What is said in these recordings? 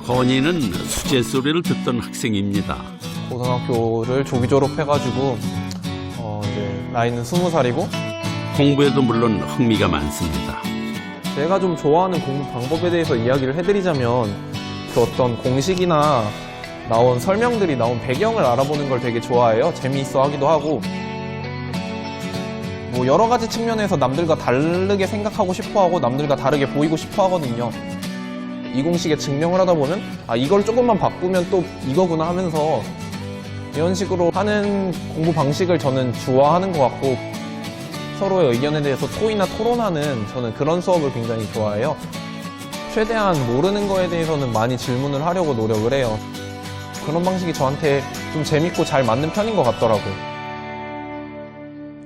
건이는 수제 소리를 듣던 학생입니다. 고등학교를 조기 졸업해가지고 이제 나이는 20살이고 공부에도 물론 흥미가 많습니다. 제가 좀 좋아하는 공부 방법에 대해서 이야기를 해드리자면 그 어떤 공식이나 나온 설명들이 나온 배경을 알아보는 걸 되게 좋아해요. 재미있어 하기도 하고 뭐 여러 가지 측면에서 남들과 다르게 생각하고 싶어하고 남들과 다르게 보이고 싶어 하거든요. 이 공식에 증명을 하다 보면 아 이걸 조금만 바꾸면 또 이거구나 하면서 이런 식으로 하는 공부 방식을 저는 좋아하는 것 같고 서로의 의견에 대해서 토의나 토론하는 저는 그런 수업을 굉장히 좋아해요. 최대한 모르는 거에 대해서는 많이 질문을 하려고 노력을 해요. 그런 방식이 저한테 좀 재밌고 잘 맞는 편인 것 같더라고요.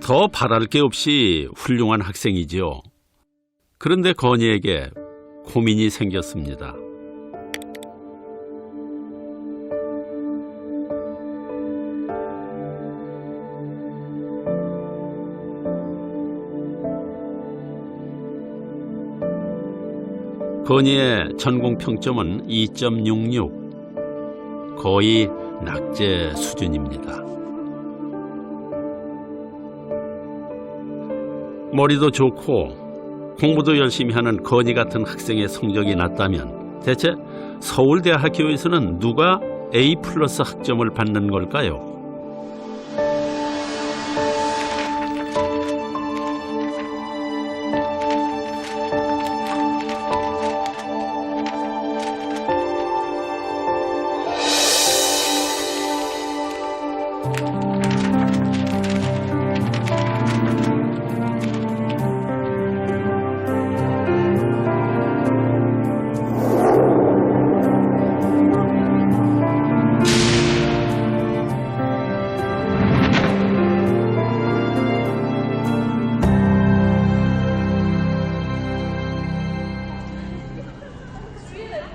더 바랄 게 없이 훌륭한 학생이죠. 그런데 건이에게 고민이 생겼습니다. 건이의 전공 평점은 2.66. 거의 낙제 수준입니다. 머리도 좋고 공부도 열심히 하는 건이 같은 학생의 성적이 낮다면 대체 서울대학교에서는 누가 A+ 학점을 받는 걸까요?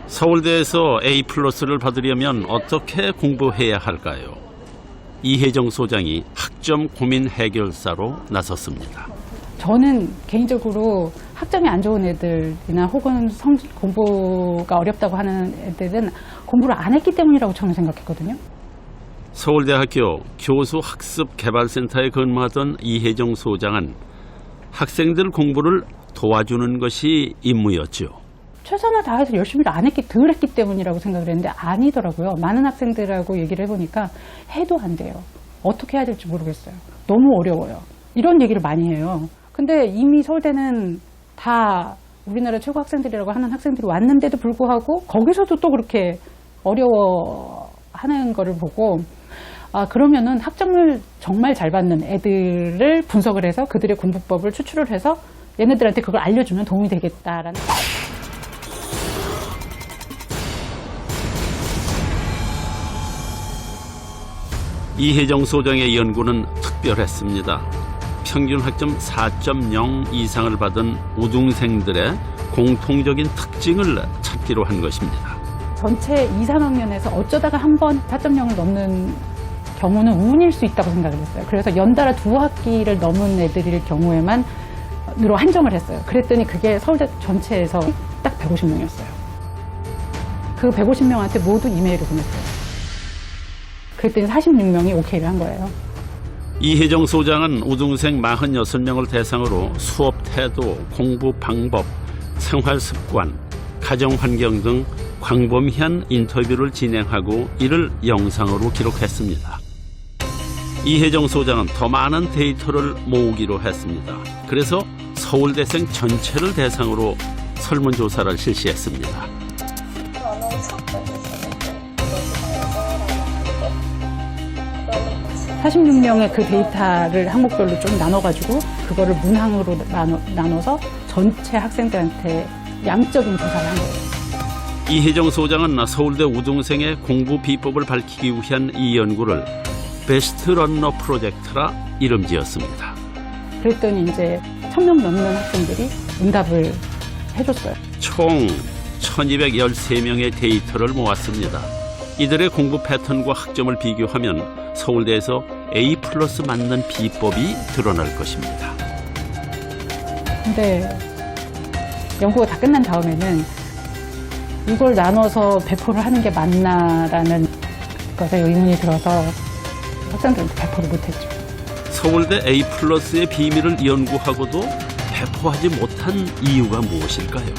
서울대에서 A+를 받으려면 어떻게 공부해야 할까요? 이혜정 소장이 학점 고민 해결사로 나섰습니다. 저는 개인적으로 학점이 안 좋은 애들이나 혹은 공부가 어렵다고 하는 애들은 공부를 안 했기 때문이라고 저는 생각했거든요. 서울대학교 교수학습개발센터에 근무하던 이혜정 소장은 학생들 공부를 도와주는 것이 임무였죠. 최선을 다해서 열심히 안 했기 덜 했기 때문이라고 생각을 했는데 아니더라고요. 많은 학생들하고 얘기를 해보니까 해도 안 돼요. 어떻게 해야 될지 모르겠어요. 너무 어려워요. 이런 얘기를 많이 해요. 근데 이미 서울대는 다 우리나라 최고 학생들이라고 하는 학생들이 왔는데도 불구하고 거기서도 또 그렇게 어려워하는 거를 보고 아 그러면은 학점을 정말 잘 받는 애들을 분석을 해서 그들의 공부법을 추출을 해서 얘네들한테 그걸 알려주면 도움이 되겠다라는. 이혜정 소장의 연구는 특별했습니다. 평균 학점 4.0 이상을 받은 우등생들의 공통적인 특징을 찾기로 한 것입니다. 전체 2, 3학년에서 어쩌다가 한 번 4.0을 넘는 경우는 운일 수 있다고 생각을 했어요. 그래서 연달아 2학기를 넘은 애들일 경우에만 으로 한정을 했어요. 그랬더니 그게 서울대 전체에서 딱 150명이었어요. 그 150명한테 모두 이메일을 보냈어요. 그랬더니 46명이 오케이를 한 거예요. 이혜정 소장은 우등생 46명을 대상으로 수업 태도, 공부 방법, 생활 습관, 가정 환경 등 광범위한 인터뷰를 진행하고 이를 영상으로 기록했습니다. 이혜정 소장은 더 많은 데이터를 모으기로 했습니다. 그래서 서울대생 전체를 대상으로 설문조사를 실시했습니다. 46명의 그 데이터를 항목별로 좀 나눠가지고 그거를 문항으로 나눠서 전체 학생들한테 양적인 조사를 한 거예요. 이혜정 소장은 서울대 우등생의 공부 비법을 밝히기 위한 이 연구를 베스트 런너 프로젝트라 이름 지었습니다. 그랬더니 이제 1000명 넘는 학생들이 응답을 해줬어요. 총 1213명의 데이터를 모았습니다. 이들의 공부 패턴과 학점을 비교하면 서울대에서 A+ 맞는 비법이 드러날 것입니다. 근데 연구가 다 끝난 다음에는 이걸 나눠서 배포를 하는 게 맞나라는 것에 의문이 들어서 학생들한테 배포를 못했죠. 서울대 A+의 비밀을 연구하고도 배포하지 못한 이유가 무엇일까요?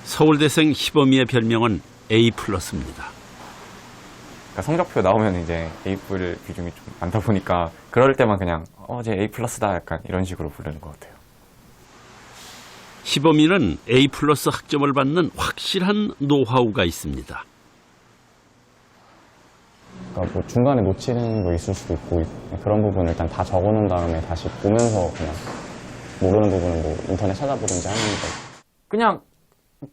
서울대생 희범이의 별명은 A+입니다. 그러니까 성적표 나오면 이제 A+를 비중이 좀 많다 보니까 그럴 때만 그냥 쟤 A+다 약간 이런 식으로 부르는 것 같아요. 희범이는 A+ 학점을 받는 확실한 노하우가 있습니다. 그러니까 뭐 중간에 놓치는 거 있을 수도 있고 그런 부분을 일단 다 적어놓은 다음에 다시 보면서 그냥 모르는 부분은 뭐 인터넷 찾아보든지 하는 거. 그냥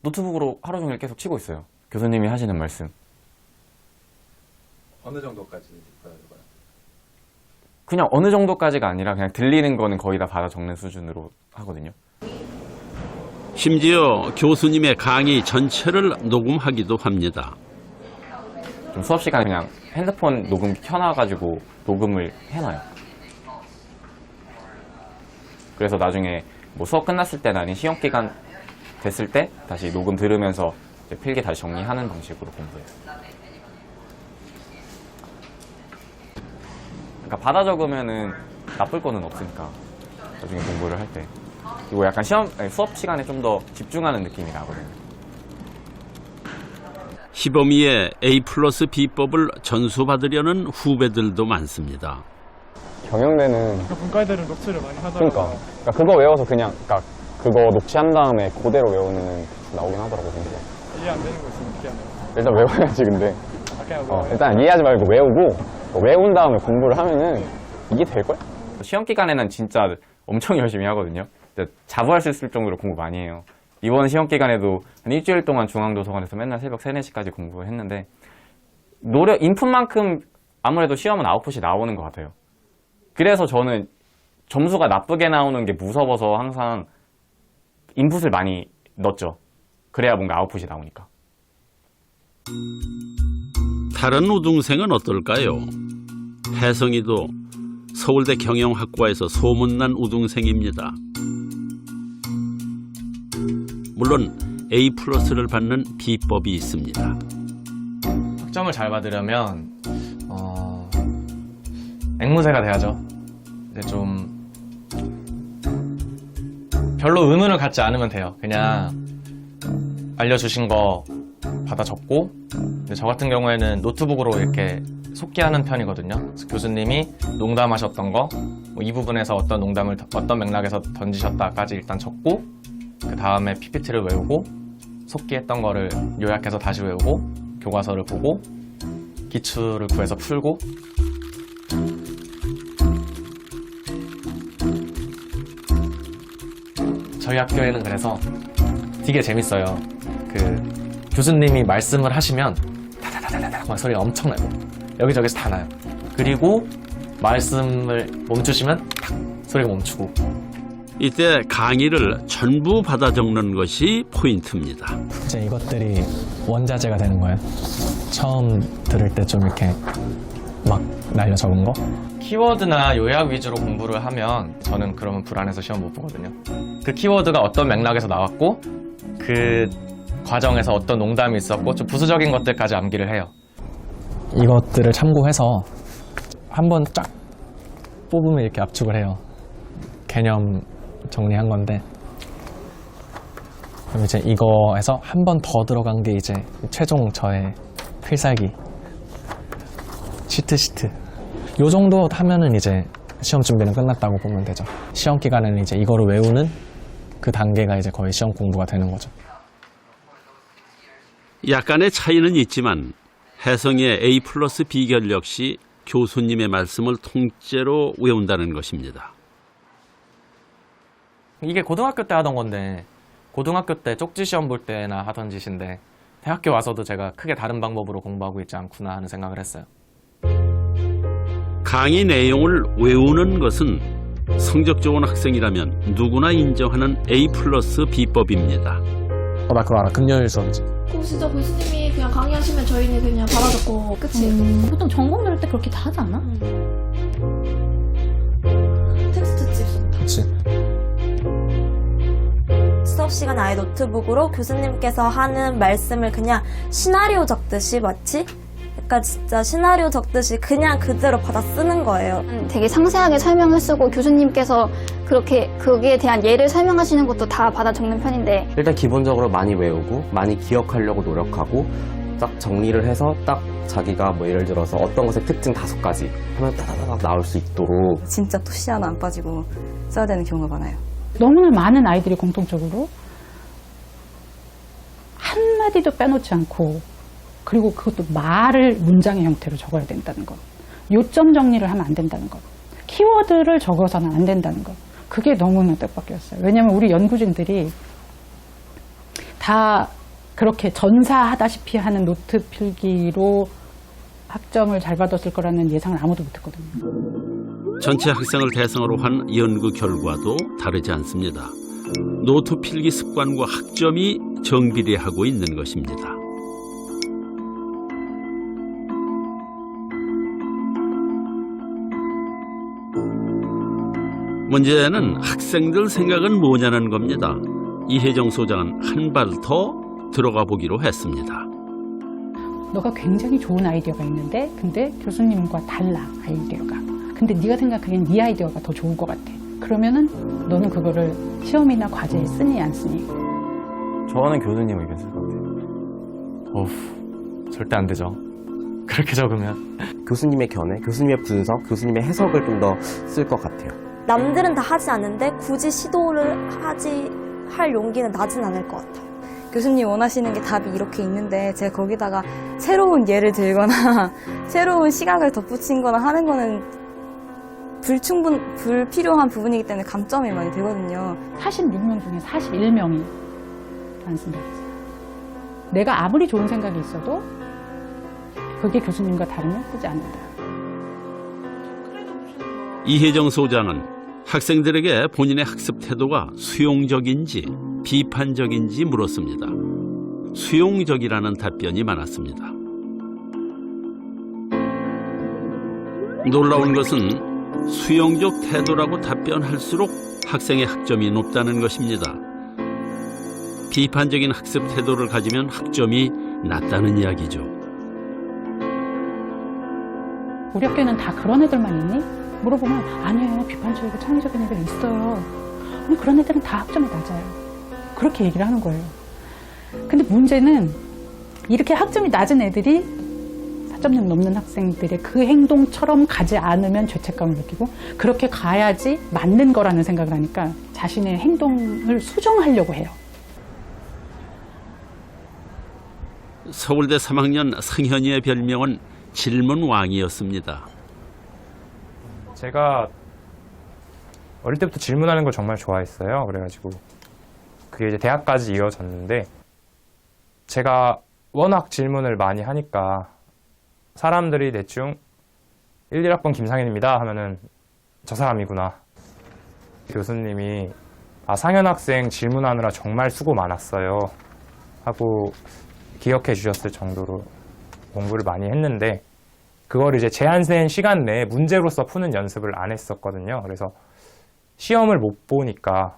노트북으로 하루 종일 계속 치고 있어요. 교수님이 하시는 말씀. 어느 정도까지 받아줘봐요? 그냥 어느 정도까지가 아니라 그냥 들리는 거는 거의 다 받아 적는 수준으로 하거든요. 심지어 교수님의 강의 전체를 녹음하기도 합니다. 좀 수업 시간에 그냥 핸드폰 녹음 켜놔가지고 녹음을 해놔요. 그래서 나중에 뭐 수업 끝났을 때나 아니면 시험 기간 됐을 때 다시 녹음 들으면서 이제 필기 다시 정리하는 방식으로 공부해요. 그러니까 받아 적으면은 나쁠 거는 없으니까 나중에 공부를 할 때. 그리고 약간 수업 시간에 좀 더 집중하는 느낌이 나거든요. 희범이의 A+ 비법을 전수받으려는 후배들도 많습니다. 경영대는 분과애들은 녹취를 많이 하더라고요. 그러니까 그거 외워서 그냥 그거 녹취한 다음에 그대로 외우면 나오긴 하더라고요. 근데. 이해 안 되는 거 있으면 어떻게 하나요? 일단 외워야지 근데. 그냥 뭐 일단 이해하지 말고 외우고 외운 다음에 공부를 하면은 이게 될걸? 시험 기간에는 진짜 엄청 열심히 하거든요. 자부할 수 있을 정도로 공부 많이 해요. 이번 시험 기간에도 한 일주일 동안 중앙도서관에서 맨날 새벽 3, 4시까지 공부했는데 인풋만큼 아무래도 시험은 아웃풋이 나오는 것 같아요. 그래서 저는 점수가 나쁘게 나오는 게 무서워서 항상 인풋을 많이 넣었죠. 그래야 뭔가 아웃풋이 나오니까. 다른 우등생은 어떨까요? 혜성이도 서울대 경영학과에서 소문난 우등생입니다. 물론 A+를 받는 비법이 있습니다. 학점을 잘 받으려면 앵무새가 돼야죠. 근데 좀 별로 의문을 갖지 않으면 돼요. 그냥 알려주신 거 받아 적고, 근데 저 같은 경우에는 노트북으로 이렇게 속기하는 편이거든요. 그래서 교수님이 농담하셨던 거, 뭐 이 부분에서 어떤 농담을 어떤 맥락에서 던지셨다까지 일단 적고, 그 다음에 PPT를 외우고 속기했던 거를 요약해서 다시 외우고 교과서를 보고 기출을 구해서 풀고. 저희 학교에는 그래서 되게 재밌어요. 그 교수님이 말씀을 하시면 다다다다다 막 소리가 엄청 나고 여기저기서 다 나요. 그리고 말씀을 멈추시면 탁 소리가 멈추고. 이때 강의를 전부 받아 적는 것이 포인트입니다. 이제 이것들이 원자재가 되는 거예요. 처음 들을 때 좀 이렇게 막 날려 적은 거. 키워드나 요약 위주로 공부를 하면 저는 그러면 불안해서 시험 못 보거든요. 그 키워드가 어떤 맥락에서 나왔고 그 과정에서 어떤 농담이 있었고 좀 부수적인 것들까지 암기를 해요. 이것들을 참고해서 한번 쫙 뽑으면 이렇게 압축을 해요. 개념 정리한 건데, 그럼 이제 이거에서 한 번 더 들어간 게 이제 최종 저의 필살기 시트. 요 정도 하면은 이제 시험 준비는 끝났다고 보면 되죠. 시험 기간에는 이제 이거를 외우는 그 단계가 이제 거의 시험 공부가 되는 거죠. 약간의 차이는 있지만 혜성이의 A+ 비결 역시 교수님의 말씀을 통째로 외운다는 것입니다. 이게 고등학교 때 하던 건데, 고등학교 때 쪽지 시험 볼 때나 하던 짓인데 대학교 와서도 제가 크게 다른 방법으로 공부하고 있지 않구나 하는 생각을 했어요. 강의 내용을 외우는 것은 성적 좋은 학생이라면 누구나 인정하는 A+ 비법입니다. 나 그거 알아. 금요일 수업이지. 그럼 진짜 교수님이 그냥 강의하시면 저희는 그냥 받아 적고 끝이에요. 보통 전공 들을 때 그렇게 다 하지 않아? 텍스트 시간에 아예 노트북으로 교수님께서 하는 말씀을 그냥 시나리오 적듯이 마치 약간 진짜 시나리오 적듯이 그냥 그대로 받아 쓰는 거예요. 되게 상세하게 설명을 쓰고 교수님께서 그렇게 거기에 대한 예를 설명하시는 것도 다 받아 적는 편인데 일단 기본적으로 많이 외우고 많이 기억하려고 노력하고 딱 정리를 해서 딱 자기가 뭐 예를 들어서 어떤 것의 특징 5가지 하면 따다다닥 나올 수 있도록 진짜 토시 하나 안 빠지고 써야 되는 경우가 많아요. 너무나 많은 아이들이 공통적으로 한마디도 빼놓지 않고 그리고 그것도 말을 문장의 형태로 적어야 된다는 것. 요점 정리를 하면 안 된다는 것. 키워드를 적어서는 안 된다는 것. 그게 너무나 뜻밖이었어요. 왜냐하면 우리 연구진들이 다 그렇게 전사하다시피 하는 노트 필기로 학점을 잘 받았을 거라는 예상을 아무도 못했거든요. 전체 학생을 대상으로 한 연구 결과도 다르지 않습니다. 노트 필기 습관과 학점이 정비례하고 있는 것입니다. 문제는 학생들 생각은 뭐냐는 겁니다. 이혜정 소장은 한 발 더 들어가 보기로 했습니다. 너가 굉장히 좋은 아이디어가 있는데 근데 교수님과 달라 아이디어가. 근데 네가 생각하기엔 네 아이디어가 더 좋을 것 같아. 그러면은 너는 그거를 시험이나 과제에 쓰니 안 쓰니? 저는 교수님 의견 쓸 것 같아요. 어후, 절대 안 되죠. 그렇게 적으면. 교수님의 견해, 교수님의 분석, 교수님의 해석을 좀 더 쓸 것 같아요. 남들은 다 하지 않는데 굳이 시도를 할 용기는 나진 않을 것 같아요. 교수님 원하시는 게 답이 이렇게 있는데 제가 거기다가 새로운 예를 들거나 새로운 시각을 덧붙인 거나 하는 거는 불필요한 부분이기 때문에 감점이 많이 되거든요. 46명 중에 41명이 안 쓴다고 했어요. 내가 아무리 좋은 생각이 있어도 그게 교수님과 다르면 쓰지 않는다. 이혜정 소장은 학생들에게 본인의 학습 태도가 수용적인지 비판적인지 물었습니다. 수용적이라는 답변이 많았습니다. 놀라운 것은 수용적 태도라고 답변할수록 학생의 학점이 높다는 것입니다. 비판적인 학습 태도를 가지면 학점이 낮다는 이야기죠. 우리 학교에는 다 그런 애들만 있니? 물어보면 아니에요. 비판적이고 창의적인 애들 있어요. 아니, 그런 애들은 다 학점이 낮아요. 그렇게 얘기를 하는 거예요. 근데 문제는 이렇게 학점이 낮은 애들이 4.0 넘는 학생들의 그 행동처럼 가지 않으면 죄책감을 느끼고 그렇게 가야지 맞는 거라는 생각을 하니까 자신의 행동을 수정하려고 해요. 서울대 3학년 상현이의 별명은 질문왕이었습니다. 제가 어릴 때부터 질문하는 걸 정말 좋아했어요. 그래가지고 그게 이제 대학까지 이어졌는데 제가 워낙 질문을 많이 하니까 사람들이 대충 1, 1학번 김상현입니다 하면은 저 사람이구나. 교수님이 상현 학생 질문하느라 정말 수고 많았어요 하고 기억해 주셨을 정도로 공부를 많이 했는데 그걸 이제 제한된 시간 내에 문제로서 푸는 연습을 안 했었거든요. 그래서 시험을 못 보니까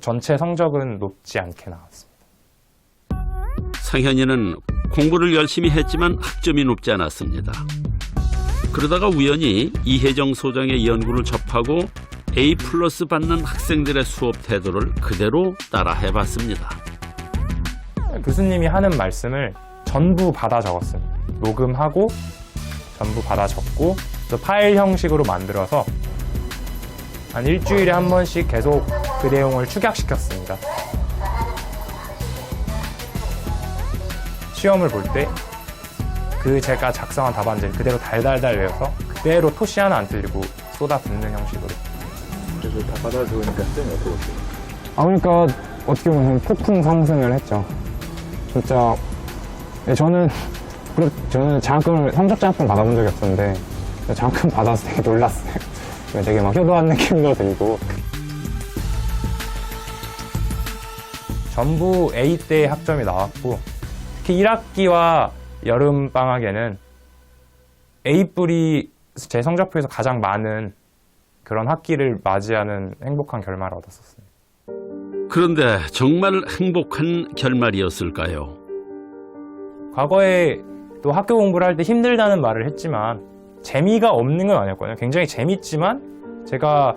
전체 성적은 높지 않게 나왔습니다. 상현이는 공부를 열심히 했지만 학점이 높지 않았습니다. 그러다가 우연히 이혜정 소장의 연구를 접하고 A+ 받는 학생들의 수업 태도를 그대로 따라 해봤습니다. 교수님이 하는 말씀을 전부 받아 적었습니다. 녹음하고 전부 받아 적고 또 파일 형식으로 만들어서 한 일주일에 한 번씩 계속 그 내용을 축약시켰습니다. 시험을 볼 때 그 제가 작성한 답안지를 그대로 달달달 외워서 그대로 토시 하나 안 틀리고 쏟아붓는 형식으로. 그래서 다 받아주니까 쌤이 어떠셨어요? 그러니까 어떻게 보면 폭풍 상승을 했죠. 진짜 저는 장학금을 성적 장학금 받아본 적이 없었는데 장학금 받아서 되게 놀랐어요. 되게 막 효도한 느낌도 들고. 전부 A대 학점이 나왔고 특히 1학기와 여름방학에는 A뿔이 제 성적표에서 가장 많은 그런 학기를 맞이하는 행복한 결말을 얻었었습니다. 그런데 정말 행복한 결말이었을까요? 과거에 또 학교 공부를 할 때 힘들다는 말을 했지만 재미가 없는 건 아니었거든요. 굉장히 재밌지만 제가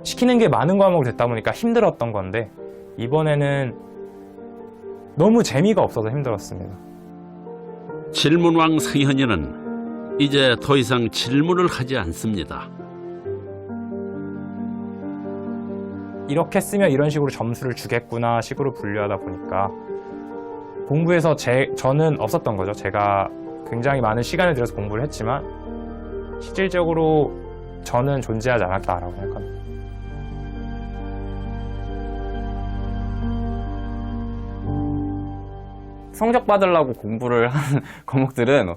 시키는 게 많은 과목을 듣다 보니까 힘들었던 건데 이번에는 너무 재미가 없어서 힘들었습니다. 질문왕 상현이는 이제 더 이상 질문을 하지 않습니다. 이렇게 쓰면 이런 식으로 점수를 주겠구나 식으로 분류하다 보니까 공부에서 저는 없었던 거죠. 제가 굉장히 많은 시간을 들여서 공부를 했지만 실질적으로 저는 존재하지 않았다라고 생각합니다. 성적 받으려고 공부를 하는 과목들은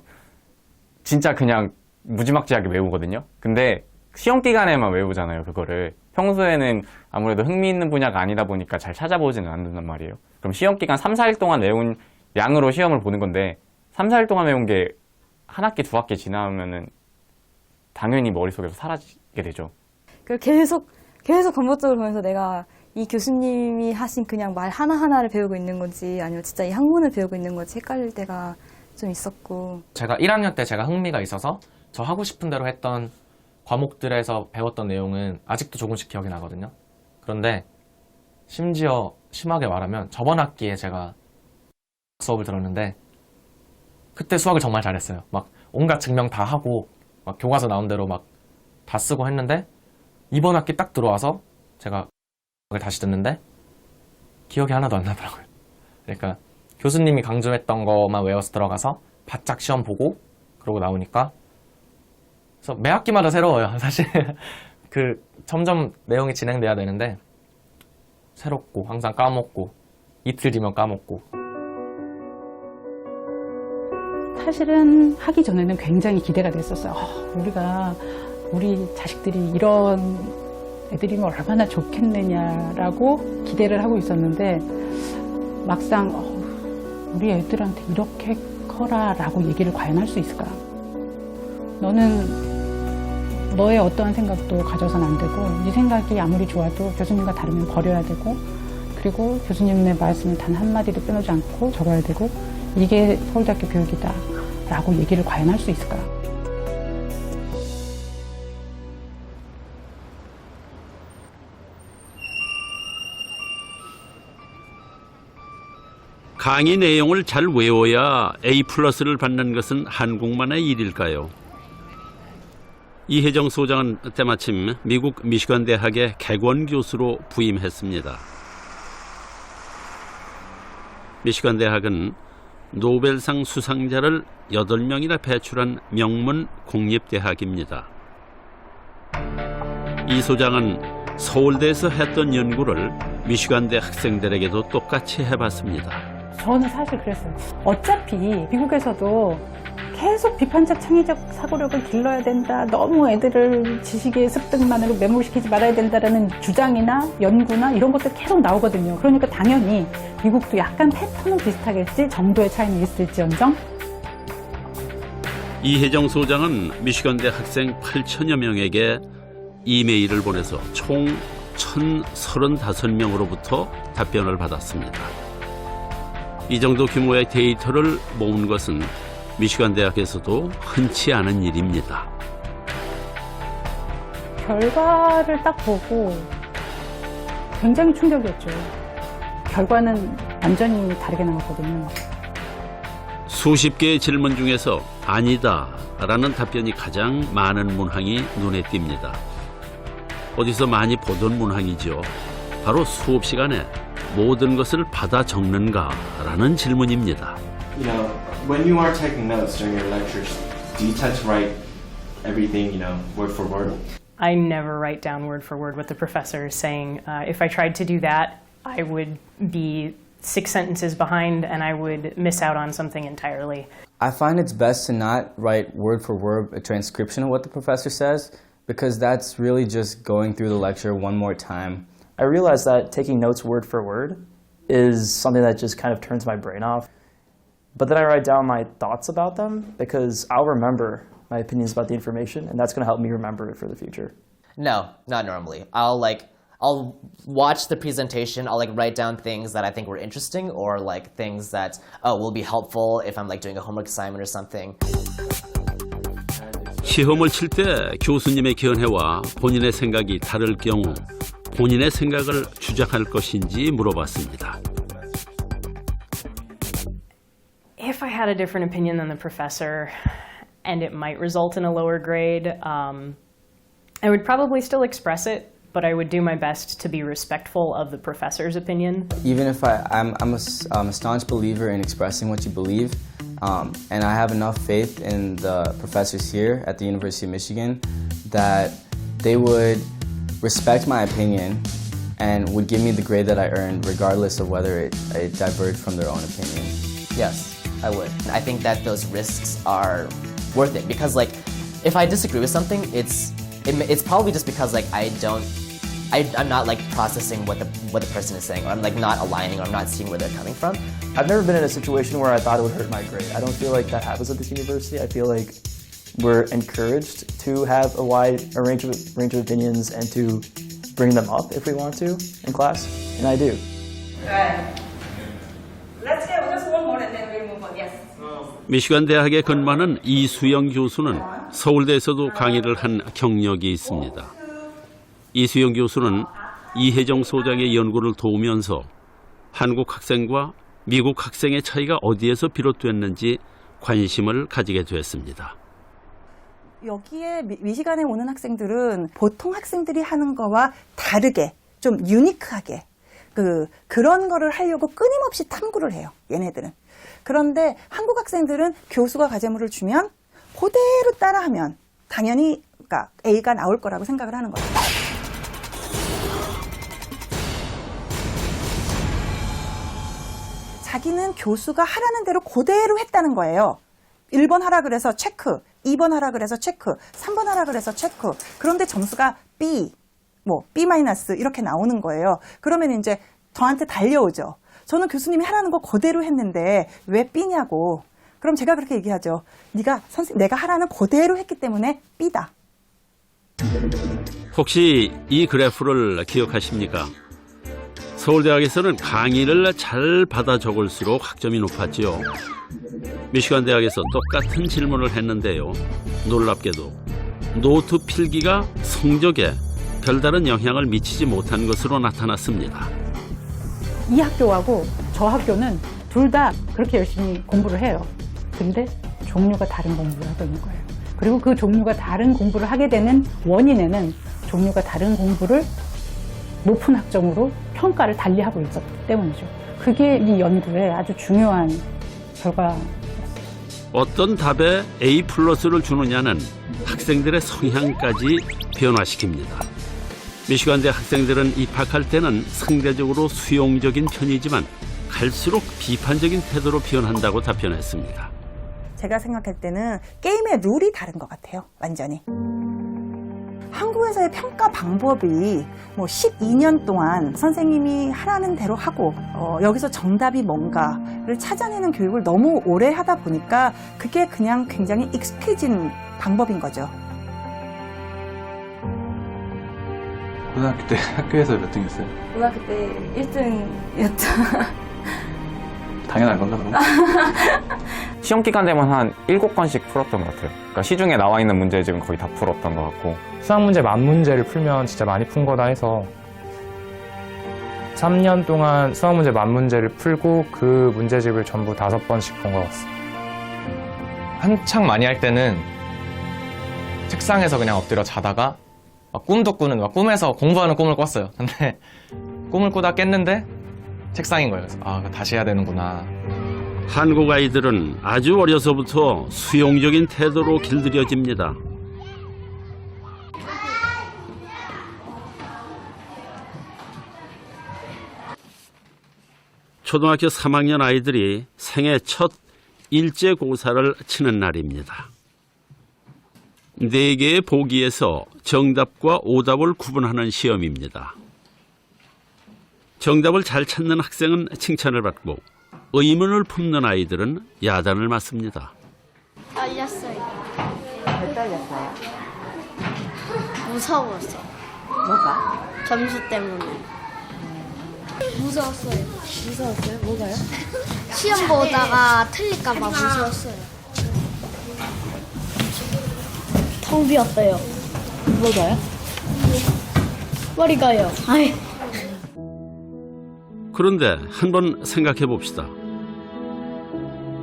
진짜 그냥 무지막지하게 외우거든요. 근데 시험 기간에만 외우잖아요, 그거를. 평소에는 아무래도 흥미있는 분야가 아니다 보니까 잘 찾아보지는 않는단 말이에요. 그럼 시험 기간 3, 4일 동안 외운 양으로 시험을 보는 건데 3, 4일 동안 외운 게 한 학기, 두 학기 지나면은 당연히 머릿속에서 사라지게 되죠. 계속 반복적으로 보면서 내가 이 교수님이 하신 그냥 말 하나하나를 배우고 있는 건지 아니면 진짜 이 학문을 배우고 있는 건지 헷갈릴 때가 좀 있었고. 제가 1학년 때 제가 흥미가 있어서 저 하고 싶은 대로 했던 과목들에서 배웠던 내용은 아직도 조금씩 기억이 나거든요. 그런데 심지어 심하게 말하면 저번 학기에 제가 수업을 들었는데 그때 수학을 정말 잘했어요. 막 온갖 증명 다 하고 막 교과서 나온 대로 막 다 쓰고 했는데 이번 학기 딱 들어와서 제가 수학을 다시 듣는데 기억이 하나도 안 나더라고요. 그러니까 교수님이 강조했던 것만 외워서 들어가서 바짝 시험 보고 그러고 나오니까 그래서 매 학기마다 새로워요. 사실 점점 내용이 진행돼야 되는데 새롭고 항상 까먹고 이틀 뒤면 까먹고. 사실은 하기 전에는 굉장히 기대가 됐었어요. 우리 자식들이 이런 애들이면 얼마나 좋겠느냐라고 기대를 하고 있었는데 막상 우리 애들한테 이렇게 커라라고 얘기를 과연 할 수 있을까? 너는 너의 어떠한 생각도 가져서는 안 되고 네 생각이 아무리 좋아도 교수님과 다르면 버려야 되고 그리고 교수님의 말씀을 단 한마디도 빼놓지 않고 적어야 되고 이게 서울대학교 교육이다 라고 얘기를 과연 할 수 있을까? 강의 내용을 잘 외워야 A+를 받는 것은 한국만의 일일까요? 이혜정 소장은 때마침 미국 미시건 대학의 객원 교수로 부임했습니다. 미시건 대학은 노벨상 수상자를 8명이나 배출한 명문 공립대학입니다. 이 소장은 서울대에서 했던 연구를 미시간대 학생들에게도 똑같이 해봤습니다. 저는 사실 그랬어요. 어차피 미국에서도 계속 비판적 창의적 사고력을 길러야 된다. 너무 애들을 지식의 습득만으로 매몰시키지 말아야 된다라는 주장이나 연구나 이런 것들 계속 나오거든요. 그러니까 당연히 미국도 약간 패턴은 비슷하겠지 정도의 차이는 있을지언정. 이혜정 소장은 미시건대 학생 8천여 명에게 이메일을 보내서 총 1,035명으로부터 답변을 받았습니다. 이 정도 규모의 데이터를 모은 것은 미시간 대학에서도 흔치 않은 일입니다. 결과를 딱 보고 굉장히 충격이었죠. 결과는 완전히 다르게 나왔거든요. 수십 개의 질문 중에서 아니다 라는 답변이 가장 많은 문항이 눈에 띕니다. 어디서 많이 보던 문항이죠. 바로 수업 시간에 모든 것을 받아 적는가라는 질문입니다. You know, when you are taking notes during your lectures, do you tend to write everything, word for word? I never write down word for word what the professor is saying. If I tried to do that, I would be 6 sentences behind and I would miss out on something entirely. I find it's best to not write word for word a transcription of what the professor says because that's really just going through the lecture one more time. I realized that taking notes word for word is something that just kind of turns my brain off. But then I write down my thoughts about them because I'll remember my opinions about the information and that's going to help me remember it for the future. No, not normally. I'll I'll watch the presentation, I'll like write down things that I think were interesting or like things that will be helpful if I'm like doing a homework assignment or something. 시험을 칠 때 교수님의 견해와 본인의 생각이 다를 경우 본인의 생각을 주장할 것인지 물어봤습니다. If I had a different opinion than the professor and it might result in a lower grade, I would probably still express it, but I would do my best to be respectful of the professor's opinion. Even if I'm a staunch believer in expressing what you believe, and I have enough faith in the professors here at the University of Michigan that they would respect my opinion and would give me the grade that I earned regardless of whether it diverged from their own opinion. Yes, I would. I think that those risks are worth it because like if I disagree with something, it's probably just because like I'm not like processing what the person is saying, or I'm like not aligning, or I'm not seeing where they're coming from. I've never been in a situation where I thought it would hurt my grade. I don't feel like that happens at this university. I feel like we're encouraged to have a range of opinions and to bring them up if we want to in class, and I do. Right. Let's get just one more and then we'll move on. Yes. 미시간 대학에 근무하는 이수영 교수는 서울대에서도 강의를 한 경력이 있습니다. 이수영 교수는 이혜정 소장의 연구를 도우면서 한국 학생과 미국 학생의 차이가 어디에서 비롯됐는지 관심을 가지게 됐습니다. 여기에 미시간에 오는 학생들은 보통 학생들이 하는 거와 다르게 좀 유니크하게 그런 거를 하려고 끊임없이 탐구를 해요. 얘네들은. 그런데 한국 학생들은 교수가 과제물을 주면 그대로 따라하면 당연히 그러니까 A가 나올 거라고 생각을 하는 거예요. 자기는 교수가 하라는 대로 그대로 했다는 거예요. 1번 하라 그래서 체크, 2번 하라 그래서 체크, 3번 하라 그래서 체크. 그런데 점수가 B, B- 이렇게 나오는 거예요. 그러면 이제 저한테 달려오죠. 저는 교수님이 하라는 거 그대로 했는데 왜 B냐고. 그럼 제가 그렇게 얘기하죠. 내가 하라는 그대로 했기 때문에 B다. 혹시 이 그래프를 기억하십니까? 서울대학에서는 강의를 잘 받아 적을수록 학점이 높았지요. 미시간 대학에서 똑같은 질문을 했는데요. 놀랍게도 노트 필기가 성적에 별다른 영향을 미치지 못한 것으로 나타났습니다. 이 학교하고 저 학교는 둘 다 그렇게 열심히 공부를 해요. 근데 종류가 다른 공부를 하고 있는 거예요. 그리고 그 종류가 다른 공부를 하게 되는 원인에는 종류가 다른 공부를 높은 학점으로 평가를 달리하고 있었기 때문이죠. 그게 이 연구의 아주 중요한 결과였습니다. 어떤 답에 A+를 주느냐는 학생들의 성향까지 변화시킵니다. 미시간대 학생들은 입학할 때는 상대적으로 수용적인 편이지만 갈수록 비판적인 태도로 변한다고 답변했습니다. 제가 생각할 때는 게임의 룰이 다른 것 같아요. 완전히. 한국에서의 평가 방법이 12년 동안 선생님이 하라는 대로 하고 여기서 정답이 뭔가를 찾아내는 교육을 너무 오래 하다 보니까 그게 그냥 굉장히 익숙해진 방법인 거죠. 고등학교 때 학교에서 몇 등했어요? 고등학교 때 1등이었죠. 당연한 건가 그럼? 시험 기간 되면 한 7건씩 풀었던 것 같아요. 그러니까 시중에 나와 있는 문제집은 거의 다 풀었던 것 같고. 수학 문제 만 문제를 풀면 진짜 많이 푼 거다 해서 3년 동안 수학 문제 만 문제를 풀고 그 문제집을 전부 5번씩 본 것 같습니다. 한창 많이 할 때는 책상에서 그냥 엎드려 자다가 꿈도 꾸는 거야. 꿈에서 공부하는 꿈을 꿨어요. 근데 꿈을 꾸다 깼는데 책상인 거예요. 그래서 다시 해야 되는구나. 한국 아이들은 아주 어려서부터 수용적인 태도로 길들여집니다. 초등학교 3학년 아이들이 생애 첫 일제고사를 치는 날입니다. 4개의 보기에서 정답과 오답을 구분하는 시험입니다. 정답을 잘 찾는 학생은 칭찬을 받고 의문을 품는 아이들은 야단을 맞습니다. 떨렸어요. 왜 떨렸어요? 무서웠어. 뭐가? 점수 때문에. 무서웠어요. 무서웠어요? 뭐가요? 시험 보다가 틀릴까봐 무서웠어요. 텅 비었어요. 뭐가요? 머리가요. 아이. 그런데 한번 생각해 봅시다.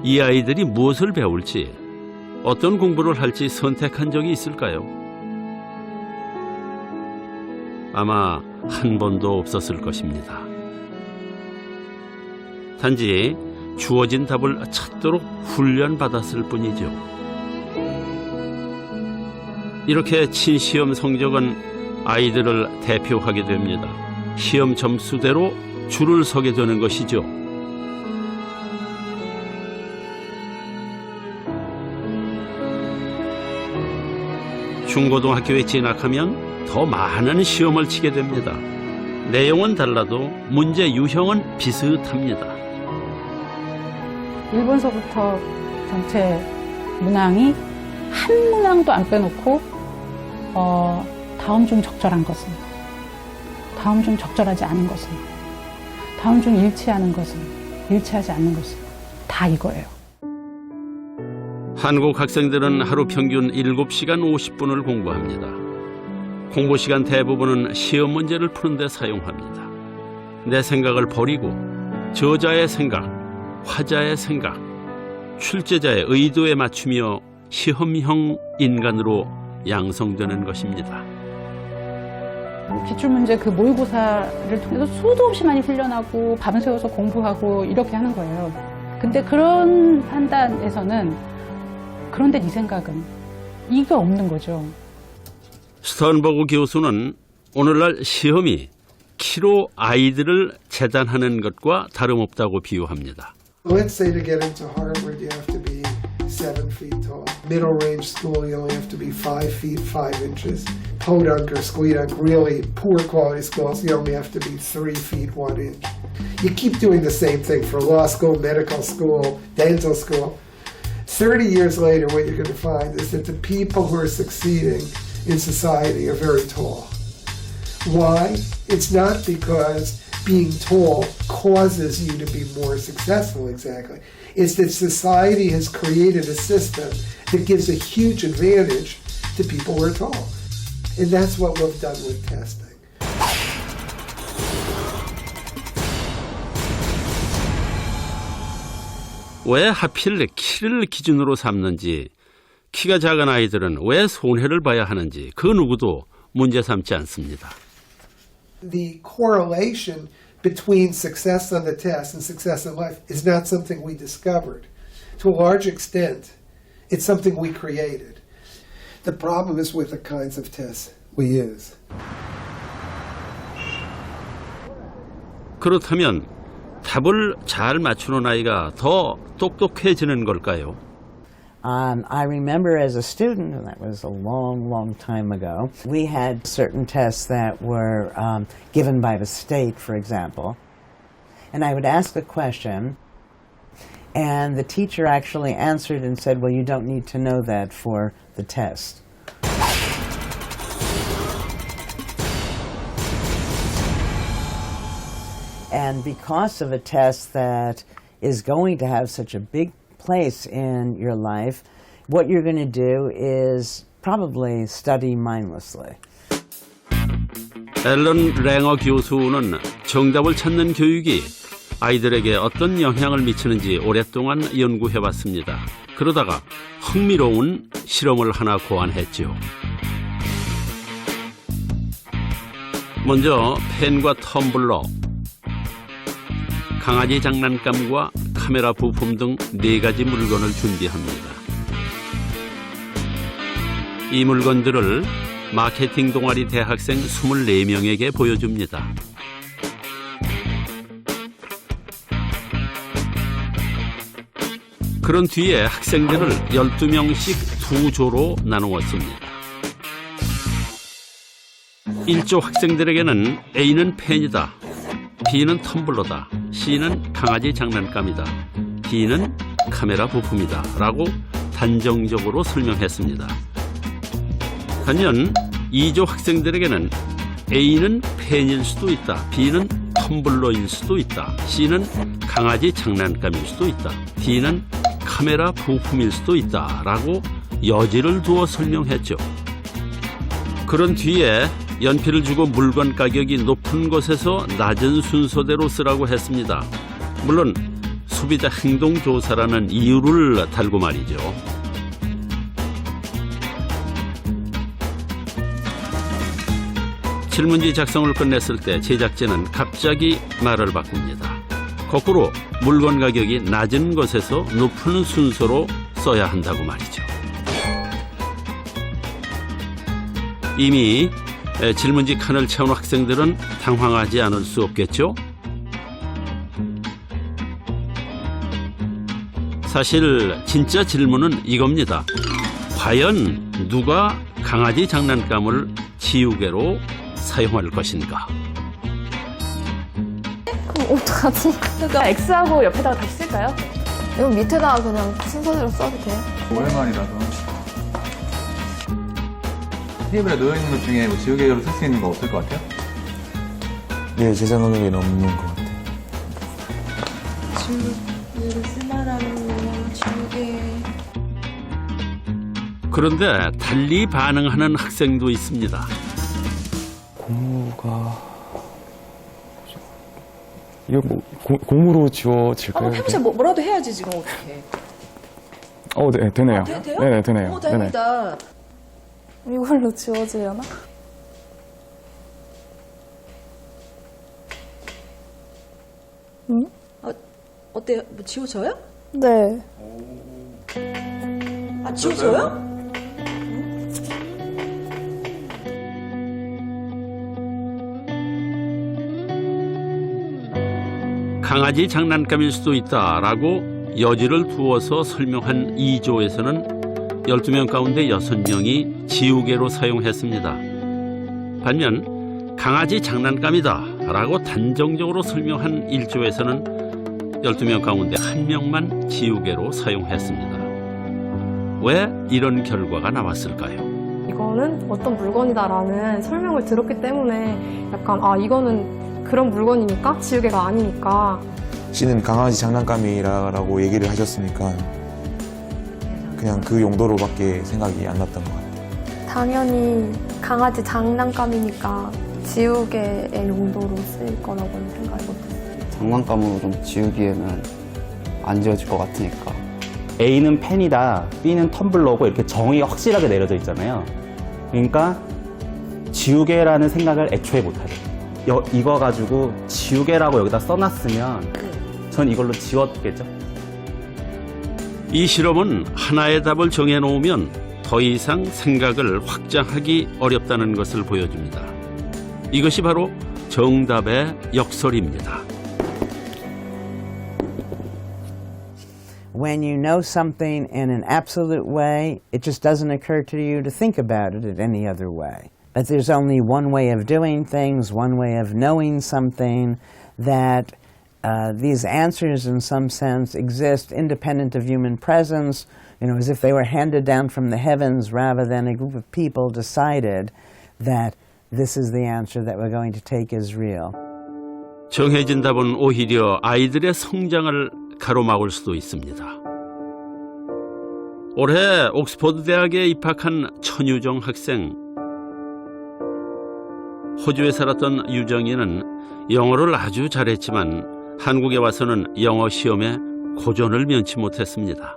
이 아이들이 무엇을 배울지, 어떤 공부를 할지 선택한 적이 있을까요? 아마 한 번도 없었을 것입니다. 단지 주어진 답을 찾도록 훈련받았을 뿐이죠. 이렇게 친시험 성적은 아이들을 대표하게 됩니다. 시험 점수대로 줄을 서게 되는 것이죠. 중고등학교에 진학하면 더 많은 시험을 치게 됩니다. 내용은 달라도 문제 유형은 비슷합니다. 1번서부터 전체 문항이 한 문항도 안 빼놓고 다음 중 적절한 것은, 다음 중 적절하지 않은 것은, 다음 중 일치하는 것은, 일치하지 않는 것은 다 이거예요. 한국 학생들은 하루 평균 7시간 50분을 공부합니다. 공부 시간 대부분은 시험 문제를 푸는 데 사용합니다. 내 생각을 버리고 저자의 생각, 화자의 생각, 출제자의 의도에 맞추며 시험형 인간으로 양성되는 것입니다. 기출문제 그 모의고사를 통해서 수도 없이 많이 훈련하고 밤 새워서 공부하고 이렇게 하는 거예요. 근데 그런 판단에서는, 그런데 네 생각은 이가 없는 거죠. 스턴버그 교수는 오늘날 시험이 키로 아이들을 재단하는 것과 다름없다고 비유합니다. Let's say to get into Harvard you have to be 7 feet tall. Middle range school you only have to be 5 feet 5 inches. Podunk or Squeedunk, really poor quality schools, you only have to be 3 feet 1 inch. You keep doing the same thing for law school, medical school, dental school. 30 years later what you're going to find is that the people who are succeeding in society are very tall. Why? It's not because being tall causes you to be more successful exactly. It's that society has created a system that gives a huge advantage to people who are tall. And that's what we've done with testing. 왜 하필 키를 기준으로 삼는지, 키가 작은 아이들은 왜 손해를 봐야 하는지 그 누구도 문제 삼지 않습니다. The correlation between success on the test and success in life is not something we discovered. To a large extent, it's something we created. The problem is with the kinds of tests we use. 그렇다면 답을 잘 맞추는 아이가 더 똑똑해지는 걸까요? I remember as a student, and that was a long, long time ago, we had certain tests that were given by the state, for example. And I would ask a question, and the teacher actually answered and said, well, you don't need to know that for the test. And because of a test that is going to have such a big place in your life, what you're going to do is probably study mindlessly. 앨런 랭어 교수는 정답을 찾는 교육이 아이들에게 어떤 영향을 미치는지 오랫동안 연구해왔습니다. 그러다가 흥미로운 실험을 하나 고안했죠. 먼저 펜과 텀블러, 강아지 장난감과 카메라 부품 등 4가지 물건을 준비합니다. 이 물건들을 마케팅 동아리 대학생 24명에게 보여줍니다. 그런 뒤에 학생들을 12명씩 2조로 나누었습니다. 1조 학생들에게는 A는 펜이다, B는 텀블러다, C는 강아지 장난감이다, D는 카메라 부품이다 라고 단정적으로 설명했습니다. 반면 2조 학생들에게는 A는 펜일 수도 있다. B는 텀블러일 수도 있다. C는 강아지 장난감일 수도 있다. D는 카메라 부품일 수도 있다. 라고 여지를 두어 설명했죠. 그런 뒤에 연필을 주고 물건 가격이 높은 곳에서 낮은 순서대로 쓰라고 했습니다. 물론 소비자 행동조사라는 이유를 달고 말이죠. 질문지 작성을 끝냈을 때 제작진은 갑자기 말을 바꿉니다. 거꾸로 물건 가격이 낮은 것에서 높은 순서로 써야 한다고 말이죠. 이미 질문지 칸을 채운 학생들은 당황하지 않을 수 없겠죠? 사실 진짜 질문은 이겁니다. 과연 누가 강아지 장난감을 지우개로 사용할 것인가? 그럼 어떡하지? 그러니까 X하고 옆에다가 다시 쓸까요? 이건 밑에다가 그냥 순서대로 써도 돼요? 오랜만이라서. 테이블에 놓여있는 것 중에 뭐 지우개로 쓸 수 있는 거 없을 것 같아요? 네, 제 생각에는 없는 것 같아요. 지우개를 쓰나라는 지우개. 그런데 달리 반응하는 학생도 있습니다. 고무가 이거 뭐 고무로 지워질까요? 해보세요. 뭐라도 해야지 지금 어떻게? 네, 되네요. 돼요? 네네, 되네요. 다행이다. 이걸로 지워지려나? 응? 어때요? 뭐 지워져요? 네. 아 지워져요? 강아지 장난감일 수도 있다라고 여지를 두어서 설명한 2조에서는 12명 가운데 6명이 지우개로 사용했습니다. 반면 강아지 장난감이다라고 단정적으로 설명한 1조에서는 12명 가운데 1명만 지우개로 사용했습니다. 왜 이런 결과가 나왔을까요? 이거는 어떤 물건이다라는 설명을 들었기 때문에 약간 이거는 그런 물건이니까 지우개가 아니니까. 씨는 강아지 장난감이라고 얘기를 하셨으니까 그냥 그 용도로밖에 생각이 안 났던 것 같아요. 당연히 강아지 장난감이니까 지우개의 용도로 쓰일 거라고는 생각이 못했어요. 장난감으로 좀 지우기에는 안 지워질 것 같으니까. A는 펜이다, B는 텀블러고 이렇게 정의가 확실하게 내려져 있잖아요. 그러니까 지우개라는 생각을 애초에 못하죠. 이거 가지고 지우개라고 여기다 써놨으면 전 이걸로 지웠겠죠. 이 실험은 하나의 답을 정해놓으면 더 이상 생각을 확장하기 어렵다는 것을 보여줍니다. 이것이 바로 정답의 역설입니다. When you know something in an absolute way, it just doesn't occur to you to think about it in any other way. But there's only one way of doing things, one way of knowing something, that these answers in some sense exist independent of human presence, as if they were handed down from the heavens rather than a group of people decided that this is the answer that we're going to take as real. 정해진 답은 오히려 아이들의 성장을 가로막을 수도 있습니다. 올해 옥스퍼드 대학에 입학한 천유정 학생. 호주에 살았던 유정이는 영어를 아주 잘했지만 한국에 와서는 영어 시험에 고전을 면치 못했습니다.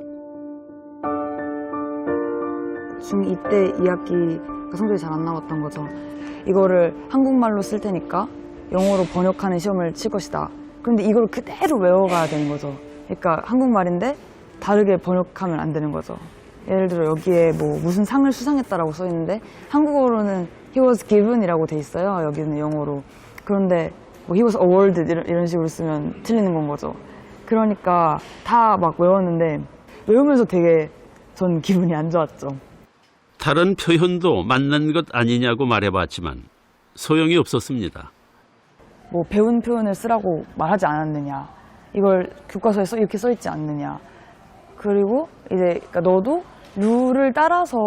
중2 때 2학기가 성적이 잘 안 나왔던 거죠. 이거를 한국말로 쓸 테니까 영어로 번역하는 시험을 칠 것이다. 그런데 이걸 그대로 외워가야 되는 거죠. 그러니까 한국말인데 다르게 번역하면 안 되는 거죠. 예를 들어 여기에 뭐 무슨 상을 수상했다라고 써 있는데 한국어로는 he was given이라고 돼 있어요. 여기는 영어로. 그런데 뭐 he was awarded 이런 식으로 쓰면 틀리는 건 거죠. 그러니까 다 막 외웠는데 외우면서 되게 전 기분이 안 좋았죠. 다른 표현도 맞는 것 아니냐고 말해봤지만 소용이 없었습니다. 뭐 배운 표현을 쓰라고 말하지 않았느냐. 이걸 교과서에 이렇게 써 있지 않느냐. 그리고 이제 그러니까 너도 룰을 따라서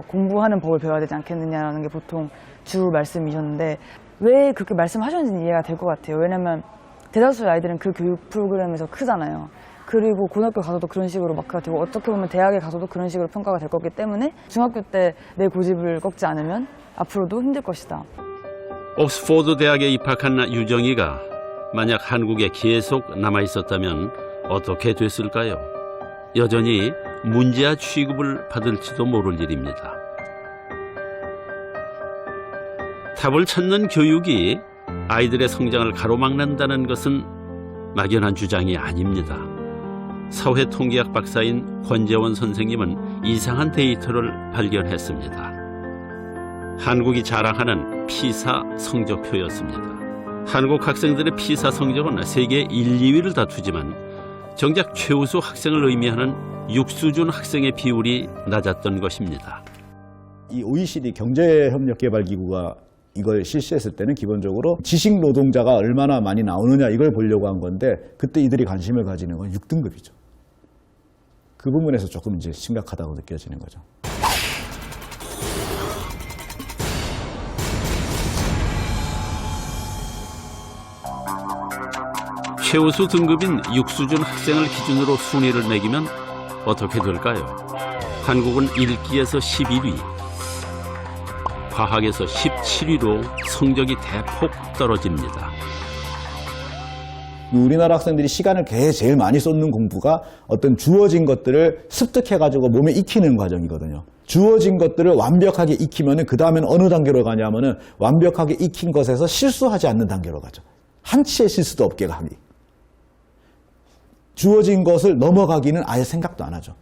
공부하는 법을 배워야 되지 않겠느냐라는 게 보통 주 말씀이셨는데 왜 그렇게 말씀하셨는지 이해가 될 것 같아요. 왜냐면 대다수의 아이들은 그 교육 프로그램에서 크잖아요. 그리고 고등학교 가서도 그런 식으로 마크가 되고 어떻게 보면 대학에 가서도 그런 식으로 평가가 될 거기 때문에 중학교 때 내 고집을 꺾지 않으면 앞으로도 힘들 것이다. 옥스포드 대학에 입학한 유정이가 만약 한국에 계속 남아 있었다면 어떻게 됐을까요? 여전히 문제아 취급을 받을지도 모를 일입니다. 답을 찾는 교육이 아이들의 성장을 가로막는다는 것은 막연한 주장이 아닙니다. 사회통계학 박사인 권재원 선생님은 이상한 데이터를 발견했습니다. 한국이 자랑하는 피사 성적표였습니다. 한국 학생들의 피사 성적은 세계 1, 2위를 다투지만 정작 최우수 학생을 의미하는 육수준 학생의 비율이 낮았던 것입니다. 이 OECD 경제협력개발기구가 이걸 실시했을 때는 기본적으로 지식 노동자가 얼마나 많이 나오느냐 이걸 보려고 한 건데 그때 이들이 관심을 가지는 건 6등급이죠. 그 부분에서 조금 이제 심각하다고 느껴지는 거죠. 최우수 등급인 육수준 학생을 기준으로 순위를 매기면 어떻게 될까요? 한국은 1기에서 11위, 과학에서 17위로 성적이 대폭 떨어집니다. 우리나라 학생들이 시간을 제일 많이 쏟는 공부가 어떤 주어진 것들을 습득해가지고 몸에 익히는 과정이거든요. 주어진 것들을 완벽하게 익히면 그 다음엔 어느 단계로 가냐면은 완벽하게 익힌 것에서 실수하지 않는 단계로 가죠. 한치의 실수도 없게 하기. 주어진 것을 넘어가기는 아예 생각도 안 하죠.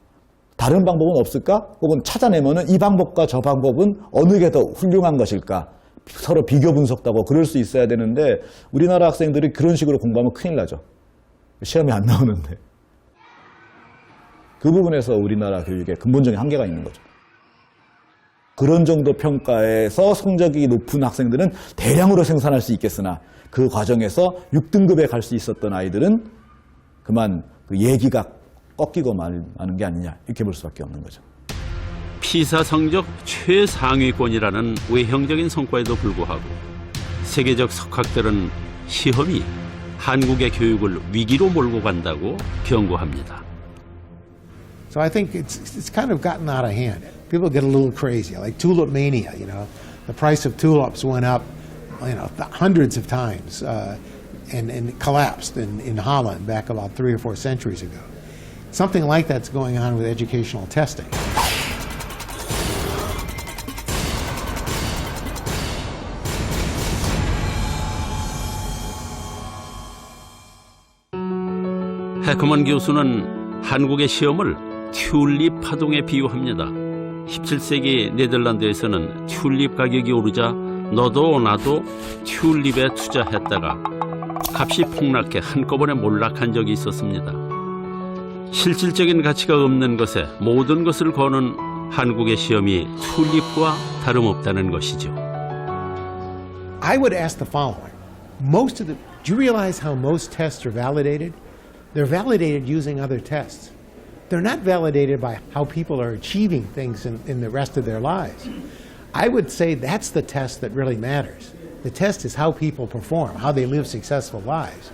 다른 방법은 없을까? 혹은 찾아내면은 이 방법과 저 방법은 어느 게 더 훌륭한 것일까? 서로 비교 분석도 하고 그럴 수 있어야 되는데 우리나라 학생들이 그런 식으로 공부하면 큰일 나죠. 시험에 안 나오는데. 그 부분에서 우리나라 교육에 근본적인 한계가 있는 거죠. 그런 정도 평가에서 성적이 높은 학생들은 대량으로 생산할 수 있겠으나 그 과정에서 6등급에 갈 수 있었던 아이들은 그만 그 예기가 꺾이고 마는 게 아니냐 이렇게 볼 수밖에 없는 거죠. 피사 성적 최상위권이라는 외형적인 성과에도 불구하고 세계적 석학들은 시험이 한국의 교육을 위기로 몰고 간다고 경고합니다. So I think it's kind of gotten out of hand. People get a little crazy, like tulip mania. You know, the price of tulips went up, hundreds of times, and collapsed in Holland back about 3 or 4 centuries ago. Something like that's going on with educational testing. 해커먼 교수는 한국의 시험을 튤립 파동에 비유합니다. 17세기 네덜란드에서는 튤립 가격이 오르자 너도 나도 튤립에 투자했다가 값이 폭락해 한꺼번에 몰락한 적이 있었습니다. 실질적인 가치가 없는 것에 모든 것을 거는 한국의 시험이 튤립과 다름없다는 것이죠. I would ask the following. Do you realize how most tests are validated? They're validated using other tests. They're not validated by how people are achieving things in the rest of their lives. I would say that's the test that really matters. The test is how people perform, how they live successful lives.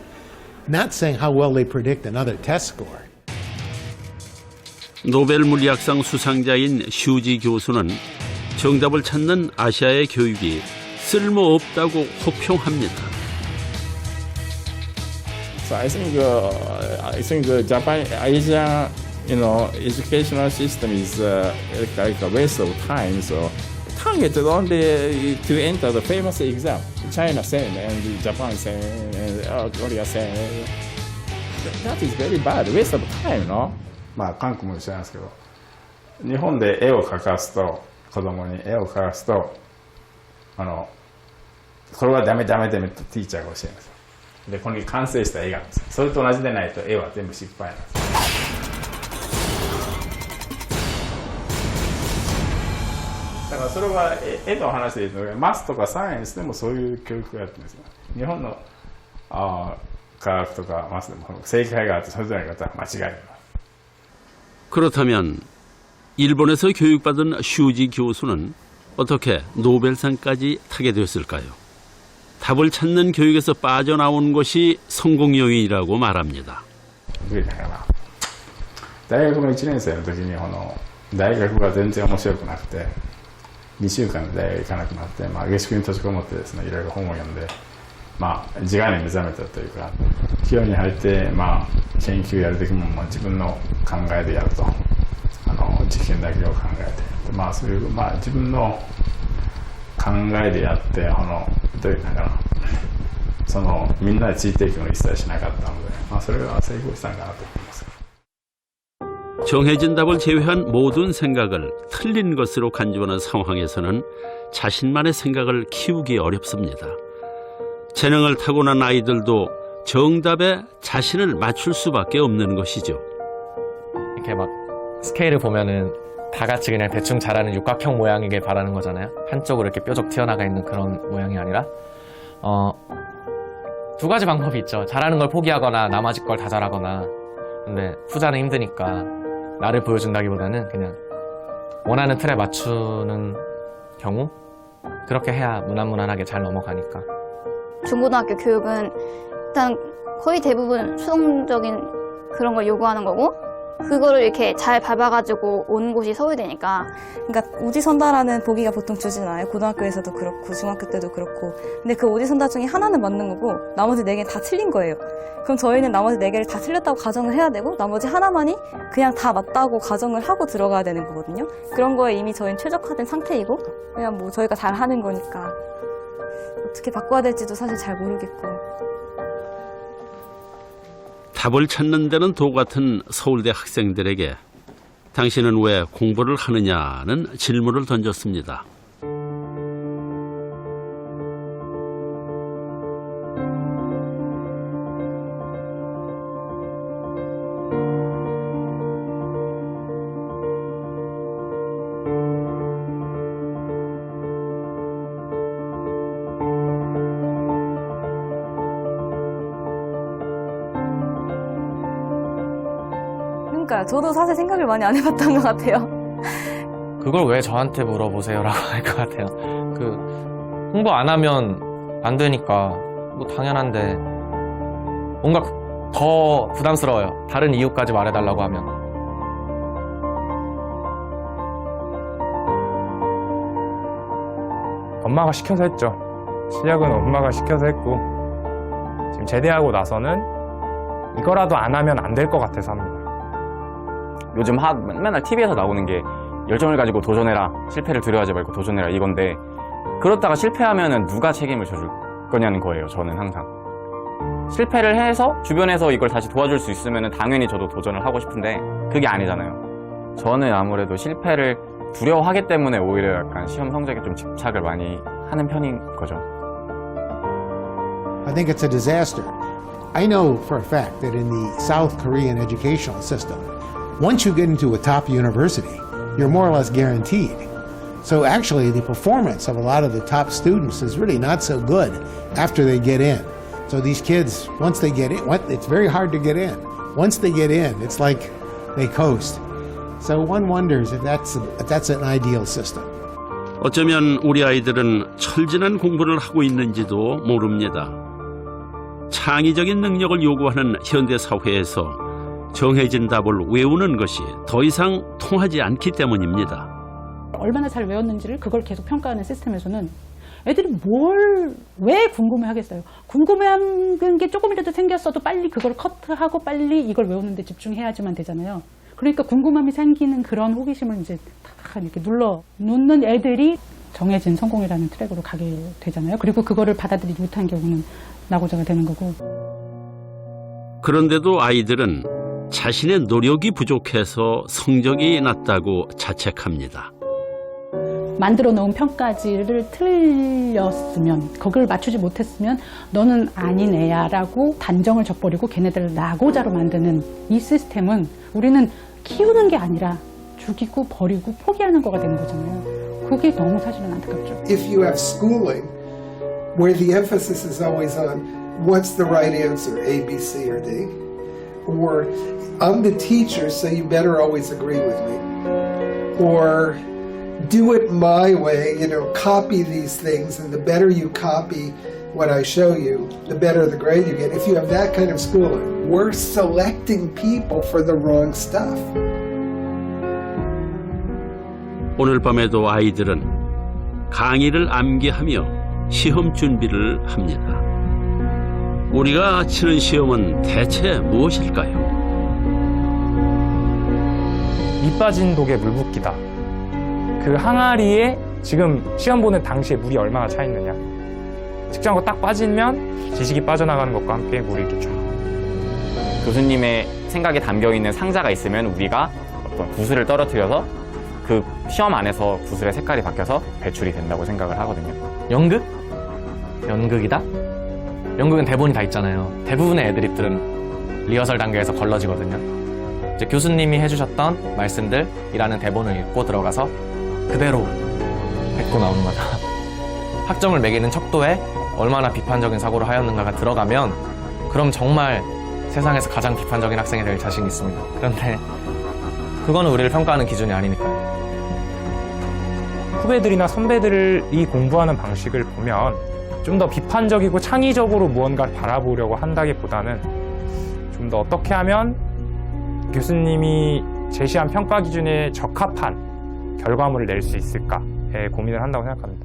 Not saying how well they predict another test score. 노벨 물리학상 수상자인 슈지 교수는 정답을 찾는 아시아의 교육이 쓸모없다고 혹평합니다. So I think the Japan Asian educational system is like a waste of time. So targeted only to enter the famous exam. China same and Japan same and Korea same. That is very bad. Waste of time, no? まあ韓国も一緒なんですけど、日本で絵を描かすと子供に絵を描かすとこれはダメダメダメとティーチャーが教えます。でこれに完成した絵があるんです。それと同じでないと絵は全部失敗なんです。だからそれは絵の話で言うとマスとかサイエンスでもそういう教育をやってるんですよ。日本の科学とかマスでも正解があってそれぞれの方は間違いない。 그렇다면 일본에서 교육받은 슈지 교수는 어떻게 노벨상까지 타게 됐을까요? 답을 찾는 교육에서 빠져나온 것이 성공 요인이라고 말합니다. 大学の1年生の時に大学が全然面白くなくて2週間で大学行かなくなって、下宿に閉じこもってですね、いろいろ本を読んで、自我に目覚めたというか、企業に入って、研究やる時も自分の考えでやると、実験だけを考えて、そういう、自分の考えでやって、どういうかな、みんなで地位提供を一切しなかったので、それが成功したんかなと思います。 정해진 답을 제외한 모든 생각을 틀린 것으로 간주하는 상황에서는 자신만의 생각을 키우기 어렵습니다. 재능을 타고난 아이들도 정답에 자신을 맞출 수밖에 없는 것이죠. 이렇게 막 스케일을 보면은 다 같이 그냥 대충 자라는 육각형 모양이길 바라는 거잖아요. 한쪽으로 이렇게 뾰족 튀어나가 있는 그런 모양이 아니라 두 가지 방법이 있죠. 잘하는 걸 포기하거나 나머지 걸 다 잘하거나. 근데 후자는 힘드니까 나를 보여준다기보다는 그냥 원하는 틀에 맞추는 경우 그렇게 해야 무난무난하게 잘 넘어가니까. 중고등학교 교육은 일단 거의 대부분 수동적인 그런 걸 요구하는 거고 그거를 이렇게 잘 밟아가지고 오는 곳이 서울대니까. 그러니까 오지선다라는 보기가 보통 주진 않아요. 고등학교에서도 그렇고 중학교 때도 그렇고. 근데 그 오지선다 중에 하나는 맞는 거고 나머지 4개는 다 틀린 거예요. 그럼 저희는 나머지 4개를 다 틀렸다고 가정을 해야 되고 나머지 하나만이 그냥 다 맞다고 가정을 하고 들어가야 되는 거거든요. 그런 거에 이미 저희는 최적화된 상태이고 그냥 뭐 저희가 잘 하는 거니까 어떻게 바꿔야 될지도 사실 잘 모르겠고. 답을 찾는 데는 도 같은 서울대 학생들에게 당신은 왜 공부를 하느냐는 질문을 던졌습니다. 그러니까 저도 사실 생각을 많이 안 해봤던 것 같아요. 그걸 왜 저한테 물어보세요라고 할 것 같아요. 홍보 안 하면 안 되니까 뭐 당연한데 뭔가 더 부담스러워요. 다른 이유까지 말해달라고 하면. 엄마가 시켜서 했죠. 시작은 엄마가 시켜서 했고 지금 제대하고 나서는 이거라도 안 하면 안 될 것 같아서 합니다. 요즘 맨날 TV에서 나오는 게 열정을 가지고 도전해라, 실패를 두려워하지 말고 도전해라 이건데 그렇다가 실패하면은 누가 책임을 져줄 거냐는 거예요. 저는 항상 실패를 해서 주변에서 이걸 다시 도와줄 수 있으면은 당연히 저도 도전을 하고 싶은데 그게 아니잖아요. 저는 아무래도 실패를 두려워하기 때문에 오히려 약간 시험 성적에 좀 집착을 많이 하는 편인 거죠. I think it's a disaster. I know for a fact that in the South Korean educational system, once you get into a top university, you're more or less guaranteed. So actually, the performance of a lot of the top students is really not so good after they get in. So these kids, once they get in, it's very hard to get in. Once they get in, it's like they coast. So one wonders if that's an ideal system. 어쩌면 우리 아이들은 철진한 공부를 하고 있는지도 모릅니다. 창의적인 능력을 요구하는 현대 사회에서 정해진 답을 외우는 것이 더 이상 통하지 않기 때문입니다. 얼마나 잘 외웠는지를 그걸 계속 평가하는 시스템에서는 애들이 왜 궁금해하겠어요? 궁금해하는 게 조금이라도 생겼어도 빨리 그걸 커트하고 빨리 이걸 외우는 데 집중해야지만 되잖아요. 그러니까 궁금함이 생기는 그런 호기심을 이제 다 이렇게 눌러놓는 애들이 정해진 성공이라는 트랙으로 가게 되잖아요. 그리고 그거를 받아들이지 못한 경우는 낙오자가 되는 거고. 그런데도 아이들은 자신의 노력이 부족해서 성적이 낮다고 자책합니다. 만들어 놓은 평가지를 틀렸으면, 거기를 맞추지 못했으면 너는 아닌 애야 라고 단정을 져버리고 걔네들을 낙오자로 만드는 이 시스템은 우리는 키우는 게 아니라 죽이고 버리고 포기하는 거가 되는 거잖아요. 그게 너무 사실은 안타깝죠. If you have schooling where the emphasis is always on what's the right answer, A, B, C, or D, or I'm the teacher, so you better always agree with me, or do it my way, copy these things, and the better you copy, what I show you, the better the grade you get. If you have that kind of schooling, we're selecting people for the wrong stuff. 오늘 밤에도 아이들은 강의를 암기하며 시험 준비를 합니다. 우리가 치는 시험은 대체 무엇일까요? 밑 빠진 독에 물 붓기다. 그 항아리에 지금 시험 보는 당시에 물이 얼마나 차 있느냐. 측정한 거 딱 빠지면 지식이 빠져나가는 것과 함께 물이 이렇게 쫙. 교수님의 생각에 담겨있는 상자가 있으면 우리가 어떤 구슬을 떨어뜨려서 그 시험 안에서 구슬의 색깔이 바뀌어서 배출이 된다고 생각을 하거든요. 연극? 연극이다? 연극은 대본이 다 있잖아요. 대부분의 애드립들은 리허설 단계에서 걸러지거든요. 이제 교수님이 해주셨던 말씀들이라는 대본을 읽고 들어가서 그대로 뱉고 나오는 거다. 학점을 매기는 척도에 얼마나 비판적인 사고를 하였는가가 들어가면 그럼 정말 세상에서 가장 비판적인 학생이 될 자신이 있습니다. 그런데 그거는 우리를 평가하는 기준이 아니니까요. 후배들이나 선배들이 공부하는 방식을 보면 좀 더 비판적이고 창의적으로 무언가를 바라보려고 한다기보다는 좀 더 어떻게 하면 교수님이 제시한 평가 기준에 적합한 결과물을 낼 수 있을까에 고민을 한다고 생각합니다.